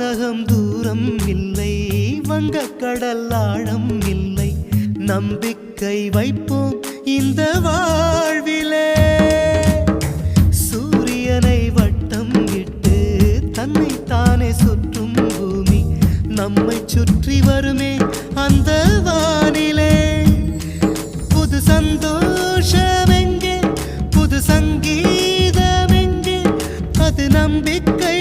வானகம் தூரம் இல்லை, வங்கக்கடல் ஆழம் இல்லை. நம்பிக்கை வைப்போம் இந்த வாழ்விலே. சூரியனை வட்டம் இட்டு தன்னை தானே சுற்றும் பூமி, நம்மை சுற்றி வருமே அந்த வானிலே. புது சந்தோஷம் எங்கே, புது சங்கீதம் எங்கே, அது நம்பிக்கை